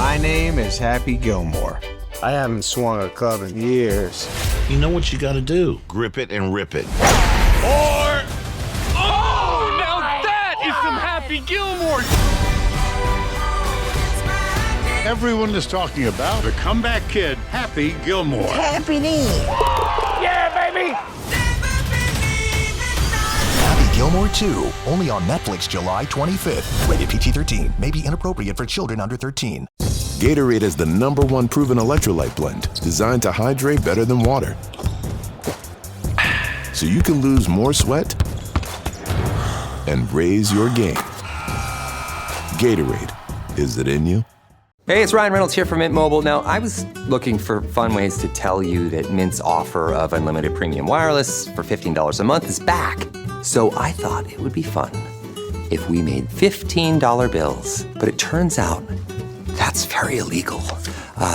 My name is Happy Gilmore. I haven't swung a club in years. You know what you gotta do. Grip it and rip it. Or... Oh, now that is some Happy Gilmore. Everyone is talking about the comeback kid, Happy Gilmore. Yeah, baby! Happy Gilmore 2, only on Netflix July 25th. Rated PG-13, may be inappropriate for children under 13. Gatorade is the #1 proven electrolyte blend designed to hydrate better than water. So you can lose more sweat and raise your game. Gatorade, is it in you? Hey, it's Ryan Reynolds here from Mint Mobile. Now, I was looking for fun ways to tell you that Mint's offer of unlimited premium wireless for $15 a month is back. So I thought it would be fun if we made $15 bills. But it turns out that's very illegal.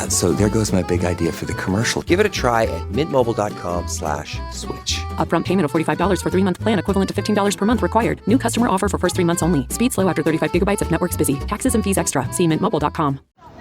So there goes my big idea for the commercial. Give it a try at mintmobile.com/switch. Upfront payment of $45 for 3-month plan, equivalent to $15 per month required. New customer offer for first 3 months only. Speed slow after 35 gigabytes if network's busy. Taxes and fees extra. See mintmobile.com.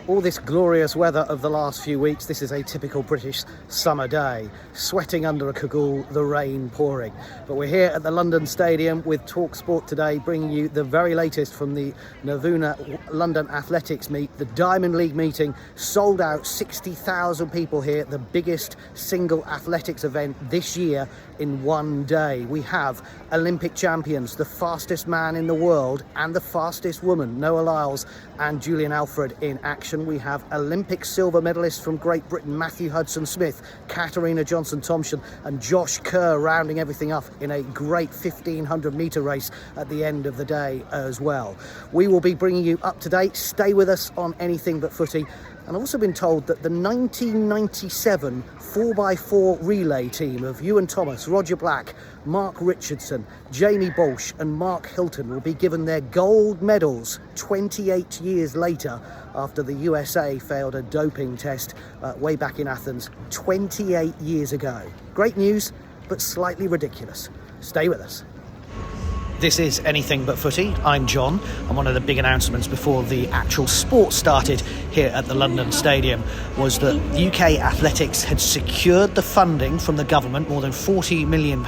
All this glorious weather of the last few weeks, this is a typical British summer day. Sweating under a cagoule, the rain pouring. But we're here at the London Stadium with TalkSport today, bringing you the very latest from the Novuna London Athletics Meet. The Diamond League meeting sold out, 60,000 people here, the biggest single athletics event this year in one day. We have Olympic champions, the fastest man in the world and the fastest woman, Noah Lyles and Julian Alfred in action. We have Olympic silver medalists from Great Britain, Matthew Hudson-Smith, Katarina Johnson-Thompson and Josh Kerr rounding everything up in a great 1,500 metre race at the end of the day as well. We will be bringing you up to date. Stay with us on Anything But Footy. And I've also been told that the 1997 4x4 relay team of Ewan Thomas, Roger Black, Mark Richardson, Jamie Bolsh and Mark Hilton will be given their gold medals 28 years later after the USA failed a doping test way back in Athens 28 years ago. Great news, but slightly ridiculous. Stay with us. This is Anything But Footy. I'm John, and one of the big announcements before the actual sport started here at the London Stadium was that UK Athletics had secured the funding from the government, more than £40 million,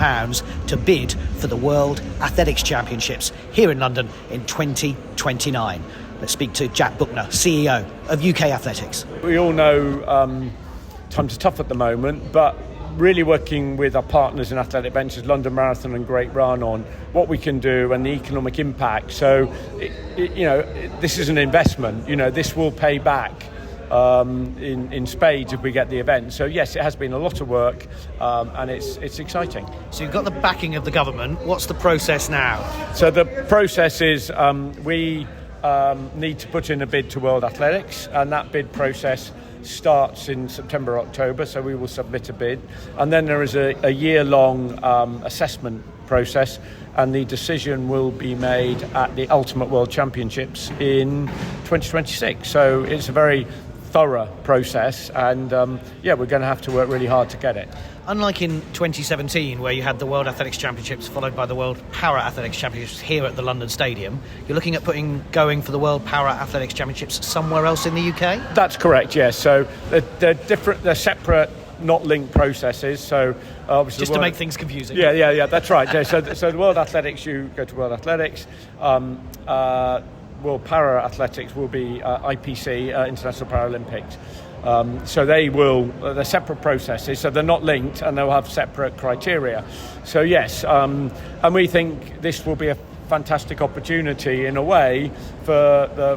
to bid for the World Athletics Championships here in London in 2029. Let's speak to Jack Buckner, CEO of UK Athletics. We all know times are tough at the moment, but really working with our partners in Athletic Ventures, London Marathon and Great Run, on what we can do and the economic impact. So, this is an investment. This will pay back in spades if we get the event. So yes, it has been a lot of work, and it's exciting. So you've got the backing of the government. What's the process now? So the process is we need to put in a bid to World Athletics, and that bid process starts in September, October, so we will submit a bid, and then there is a year-long assessment process, and the decision will be made at the Ultimate World Championships in 2026. So it's a very thorough process, and we're going to have to work really hard to get it. Unlike in 2017, where you had the World Athletics Championships followed by the World Para Athletics Championships here at the London Stadium, you're looking at going for the World Para Athletics Championships somewhere else in the UK? That's correct, yes. So they're separate, not linked processes. So obviously, just to make things confusing. Yeah, that's right. Yeah, so the World Athletics, you go to World Athletics. World Para Athletics will be IPC, International Paralympics. So they're separate processes, so they're not linked, and they'll have separate criteria. So yes, and we think this will be a fantastic opportunity in a way for the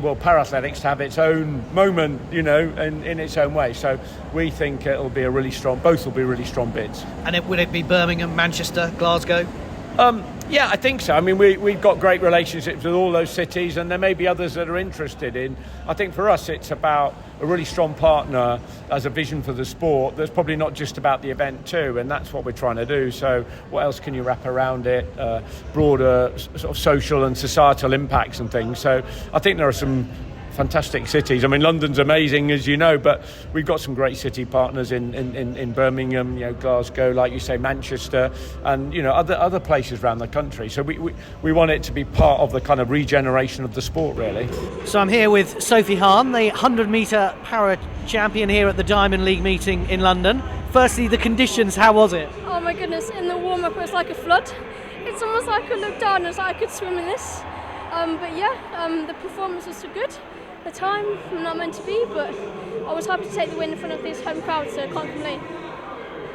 World Para-Athletics to have its own moment, in its own way. So we think both will be really strong bids. And would it be Birmingham, Manchester, Glasgow? Yeah, I think so. I mean, we've got great relationships with all those cities, and there may be others that are interested in. I think for us, it's about a really strong partner as a vision for the sport that's probably not just about the event too, and that's what we're trying to do. So what else can you wrap around it? Broader sort of social and societal impacts and things. So I think there are some fantastic cities. I mean, London's amazing, as you know, but we've got some great city partners in Birmingham, Glasgow, like you say, Manchester, and other places around the country. So we want it to be part of the kind of regeneration of the sport, really. So I'm here with Sophie Hahn, the 100-metre para champion here at the Diamond League meeting in London. Firstly, the conditions, how was it? Oh my goodness, in the warm-up it was like a flood. It's almost like I could look down and it's like I could swim in this. The performance was so good. The time, I'm not meant to be, but I was happy to take the win in front of this home crowd, so I can't complain.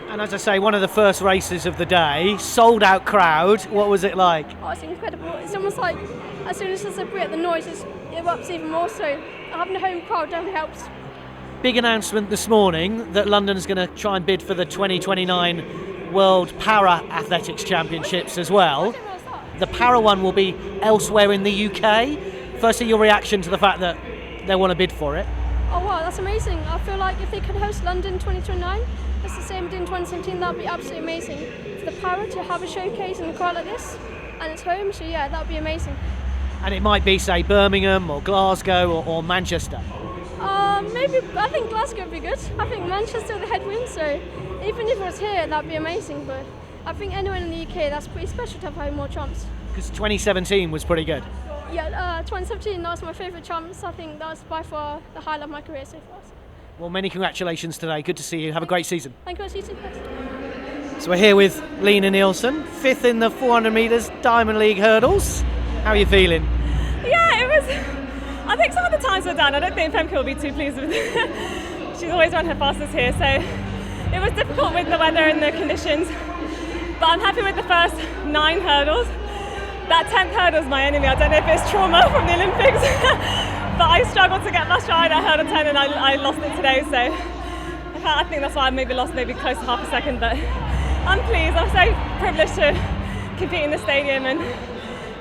And as I say, one of the first races of the day, sold out crowd. What was it like? Oh, it's incredible. It's almost like as soon as I separate the noise, it erupts even more, so having a home crowd definitely helps. Big announcement this morning that London's going to try and bid for the 2029 World Para Athletics Championships as well. The para one will be elsewhere in the UK. Firstly, your reaction to the fact that they want to bid for it? Oh wow, that's amazing. I feel like if they could host London 2029, it's the same as in 2017, that would be absolutely amazing. For the para to have a showcase in a crowd like this, and it's home, so yeah, that would be amazing. And it might be, say, Birmingham or Glasgow or Manchester? Maybe, I think Glasgow would be good. I think Manchester, the headwind, so even if it was here, that would be amazing. But I think anywhere in the UK, that's pretty special to have home more champs. Because 2017 was pretty good. Yeah, 2017, that was my favourite champs. I think that was by far the highlight of my career so far. Well, many congratulations today. Good to see you. Have a great season. Thank you. See you soon. So we're here with Lina Nielsen, 5th in the 400 metres Diamond League hurdles. How are you feeling? Yeah, it was... I think some of the times were down. I don't think Femke will be too pleased with it. She's always run her fastest here, so it was difficult with the weather and the conditions. But I'm happy with the first 9 hurdles. That 10th hurdle is my enemy. I don't know if it's trauma from the Olympics, but I struggled to get my stride at hurdle 10 and I lost it today. So I think that's why I maybe lost close to half a second. But I'm pleased. I'm so privileged to compete in the stadium, and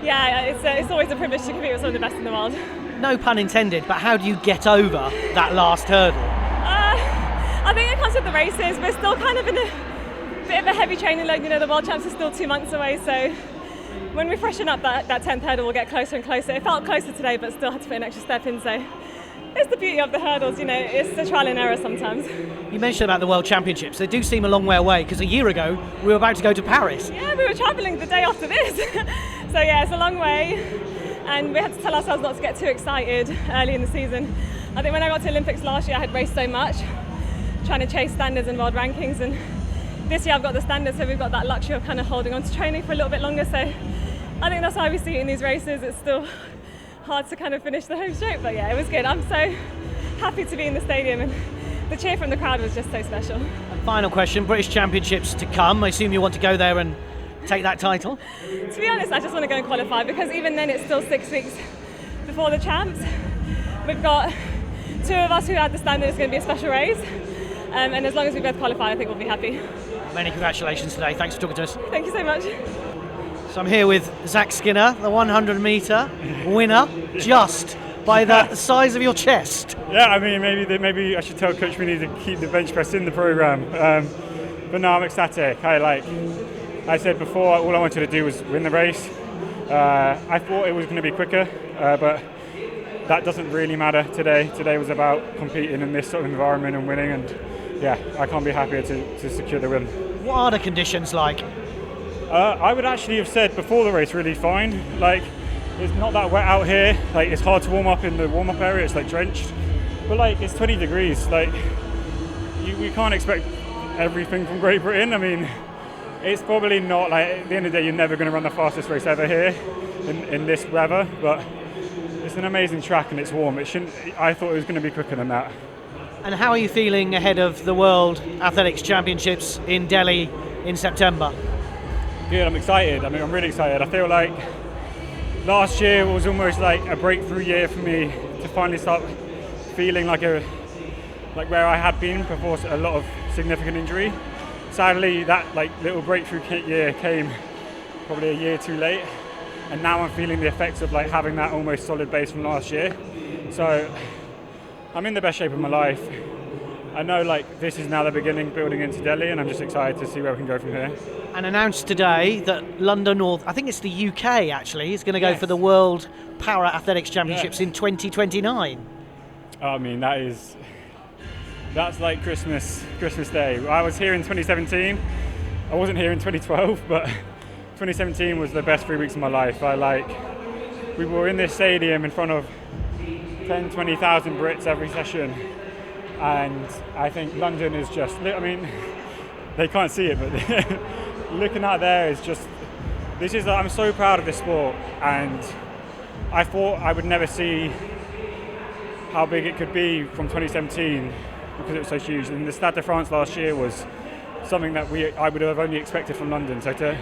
yeah, it's always a privilege to compete with some of the best in the world. No pun intended, but how do you get over that last hurdle? I think it comes with the races. We're still kind of in a bit of a heavy training load. The World Champs are still 2 months away, so when we freshen up that 10th hurdle, we'll get closer and closer. It felt closer today, but still had to put an extra step in, so it's the beauty of the hurdles, it's the trial and error sometimes. You mentioned about the World Championships. They do seem a long way away, because a year ago we were about to go to Paris. Yeah, we were travelling the day after this. So yeah, it's a long way, and we had to tell ourselves not to get too excited early in the season. I think when I got to Olympics last year, I had raced so much, trying to chase standards and world rankings, and this year I've got the standards, so we've got that luxury of kind of holding on to training for a little bit longer. So I think that's why we see it in these races. It's still hard to kind of finish the home straight, but yeah, it was good. I'm so happy to be in the stadium, and the cheer from the crowd was just so special. And final question, British Championships to come. I assume you want to go there and take that title? To be honest, I just want to go and qualify, because even then it's still 6 weeks before the champs. We've got 2 of us who had the standard. It's going to be a special race, and as long as we both qualify, I think we'll be happy. Many congratulations today. Thanks for talking to us. Thank you so much. So I'm here with Zac Skinner, the 100 metre winner, just by the size of your chest. Yeah, I mean, maybe I should tell Coach we need to keep the bench press in the programme. But no, I'm ecstatic. Like I said before, all I wanted to do was win the race. I thought it was going to be quicker, but that doesn't really matter today. Today was about competing in this sort of environment and winning, and yeah, I can't be happier to secure the win. What are the conditions like? I would actually have said before the race really fine. Like, it's not that wet out here. Like, it's hard to warm up in the warm-up area. It's like drenched, but like it's 20 degrees. Like, we can't expect everything from Great Britain. I mean, it's probably not, like, at the end of the day, you're never going to run the fastest race ever here in this weather, but it's an amazing track and it's warm. I thought it was going to be quicker than that. And how are you feeling ahead of the World Athletics Championships in Delhi in September? Good, I'm excited. I mean, I'm really excited. I feel like last year was almost like a breakthrough year for me to finally start feeling like where I had been before a lot of significant injury. Sadly, that little breakthrough year came probably a year too late, and now I'm feeling the effects of having that almost solid base from last year. So I'm in the best shape of my life. I know this is now the beginning building into Delhi, and I'm just excited to see where we can go from here. And announced today that London, or I think it's the UK actually, is going to go for the World Para Athletics Championships in 2029. I mean, that's like Christmas Day. I was here in 2017. I wasn't here in 2012, but 2017 was the best 3 weeks of my life. We were in this stadium in front of 10, 20,000 Brits every session. And I think London is just, I mean, they can't see it, but looking out there is just, I'm so proud of this sport. And I thought I would never see how big it could be from 2017 because it was so huge. And the Stade de France last year was something that I would have only expected from London. So to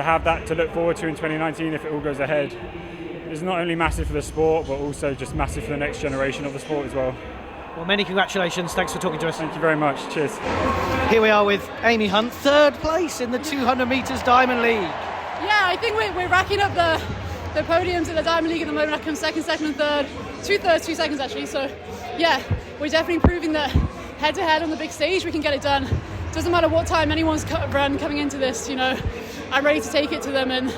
have that to look forward to in 2019 if it all goes ahead is not only massive for the sport, but also just massive for the next generation of the sport as well. Well, many congratulations. Thanks for talking to us. Thank you very much. Cheers. Here we are with Amy Hunt, third place in the 200 metres Diamond League. Yeah, I think we're racking up the podiums at the Diamond League at the moment. I come second and third. 2 thirds, 2 seconds actually. So, yeah, we're definitely proving that head-to-head on the big stage we can get it done. Doesn't matter what time anyone's run coming into this, I'm ready to take it to them and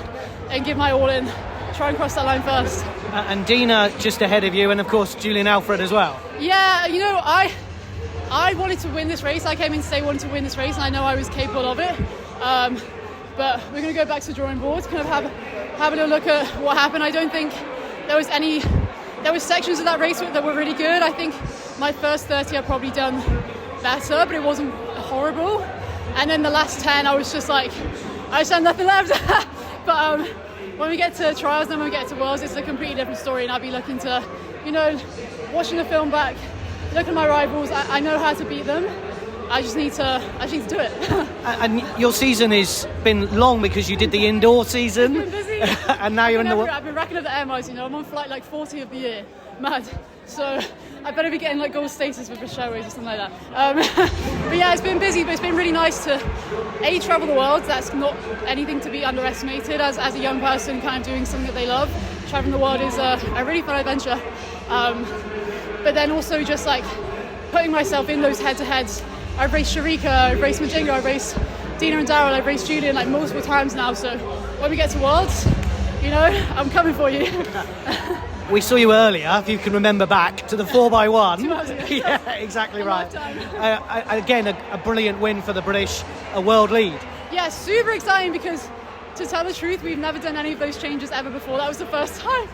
give my all in. Try and cross that line first. And Dina just ahead of you, and of course Julian Alfred as well. Yeah, I wanted to win this race. I came in today wanting to win this race, and I know I was capable of it. But we're going to go back to the drawing board, kind of have a little look at what happened. I don't think there was sections of that race that were really good. I think my first 30 I've probably done better, but it wasn't horrible. And then the last 10, I was just I just had nothing left. But when we get to trials and when we get to Worlds, it's a completely different story, and I'll be looking to, watching the film back, looking at my rivals. I know how to beat them. I just need to do it. And your season has been long because you did the indoor season. It's been busy. And now you're in the world. I've been racking up the air miles, I'm on flight 40 of the year. Mad. So I better be getting gold status with British Airways or something like that. But yeah, it's been busy, but it's been really nice to travel the world. That's not anything to be underestimated as a young person kind of doing something that they love. Traveling the world is a really fun adventure. But then also just putting myself in those head-to-heads. I've raced Sharika, I've raced Majinga, I've raced Dina and Daryl, I've raced Julian multiple times now. So when we get to Worlds, I'm coming for you. We saw you earlier, if you can remember back, to the 4x1. 2 hours ago. Yeah, exactly right. Again, a brilliant win for the British, a world lead. Yeah, super exciting because, to tell the truth, we've never done any of those changes ever before. That was the first time.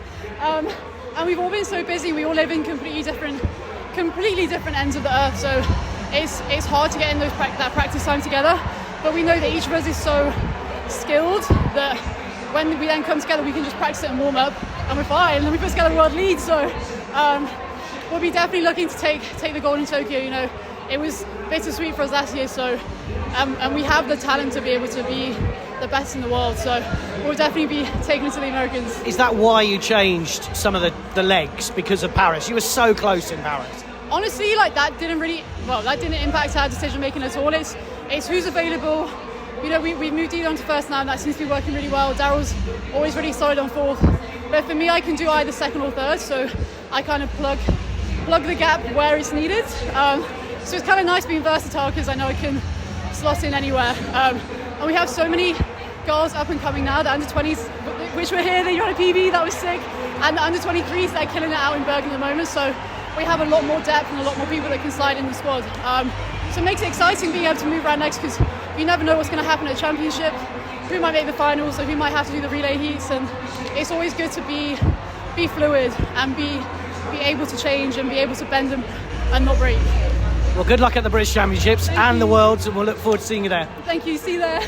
And we've all been so busy. We all live in completely different ends of the earth. So it's hard to get in that practice time together. But we know that each of us is so skilled that when we then come together, we can just practice it and warm up, and we're fine. And then we put together a world lead. So we'll be definitely looking to take the gold in Tokyo. It was bittersweet for us last year. So and we have the talent to be able to be the best in the world. So we'll definitely be taking it to the Americans. Is that why you changed some of the legs because of Paris? You were so close in Paris. Honestly, that didn't impact our decision making at all. It's who's available. We've moved Dina on to first now, and that seems to be working really well. Daryl's always really solid on fourth. But for me, I can do either second or third, so I kind of plug the gap where it's needed. So it's kind of nice being versatile because I know I can slot in anywhere. And we have so many girls up and coming now. The under-20s, which were here, they ran a PB, that was sick. And the under-23s, they're killing it out in Bergen at the moment. So we have a lot more depth and a lot more people that can slide in the squad. So it makes it exciting being able to move around next because you never know what's going to happen at a championship, who might make the finals or who might have to do the relay heats, and it's always good to be fluid and be able to change and be able to bend and not break. Well, good luck at the British Championships and the Worlds, and we'll look forward to seeing you there. Thank you, see you there.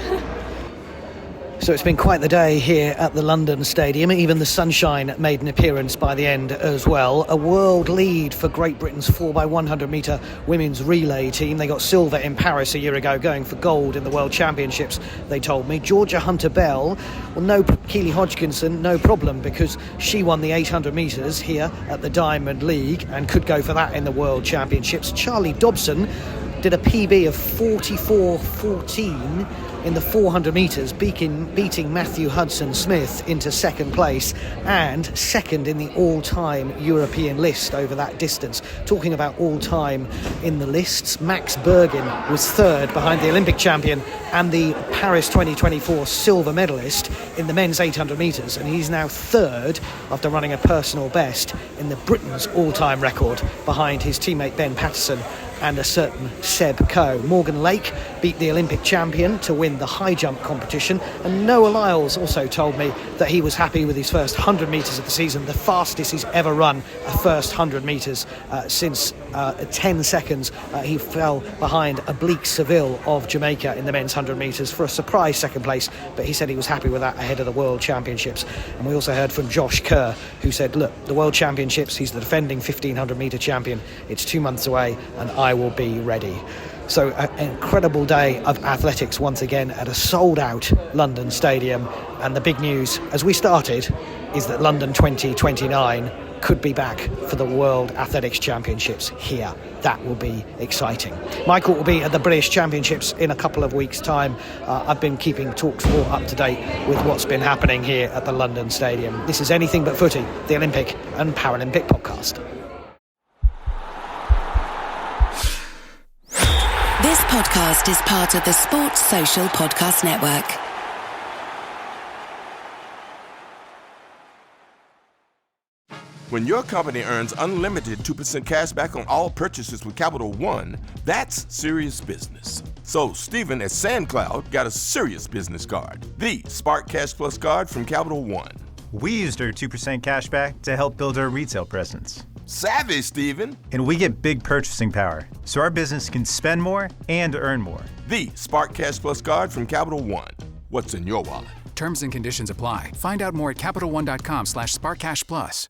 So it's been quite the day here at the London Stadium. Even the sunshine made an appearance by the end as well. A world lead for Great Britain's 4x100 metre women's relay team. They got silver in Paris a year ago, going for gold in the World Championships, they told me. Georgia Hunter-Bell, well, no Keely Hodgkinson, no problem, because she won the 800 metres here at the Diamond League and could go for that in the World Championships. Charlie Dobson did a PB of 44.14 in the 400 metres, beating Matthew Hudson-Smith into second place and second in the all-time European list over that distance. Talking about all-time in the lists, Max Bergin was third behind the Olympic champion and the Paris 2024 silver medalist in the men's 800 metres, and he's now third after running a personal best in the Britain's all-time record behind his teammate Ben Patterson and a certain Seb Coe. Morgan Lake beat the Olympic champion to win the high jump competition, and Noah Lyles also told me that he was happy with his first 100 metres of the season, the fastest he's ever run a first 100 metres since 10 seconds. He fell behind Oblique Seville of Jamaica in the men's 100 metres for a surprise second place, but he said he was happy with that ahead of the World Championships. And we also heard from Josh Kerr, who said, look, the World Championships, he's the defending 1500 metre champion, it's 2 months away and I will be ready. So an incredible day of athletics once again at a sold-out London Stadium, and the big news as we started is that London 2029 could be back for the World Athletics Championships here. That will be exciting. Michael will be at the British Championships in a couple of weeks' time. I've been keeping TalkSport up to date with what's been happening here at the London Stadium. This is Anything But Footy, the Olympic and Paralympic podcast. This podcast is part of the Sports Social Podcast Network. When your company earns unlimited 2% cash back on all purchases with Capital One, that's serious business. So Stephen at SandCloud got a serious business card, the Spark Cash Plus card from Capital One. We used our 2% cash back to help build our retail presence. Savvy, Stephen. And we get big purchasing power, so our business can spend more and earn more. The Spark Cash Plus card from Capital One. What's in your wallet? Terms and conditions apply. Find out more at CapitalOne.com/SparkCashPlus.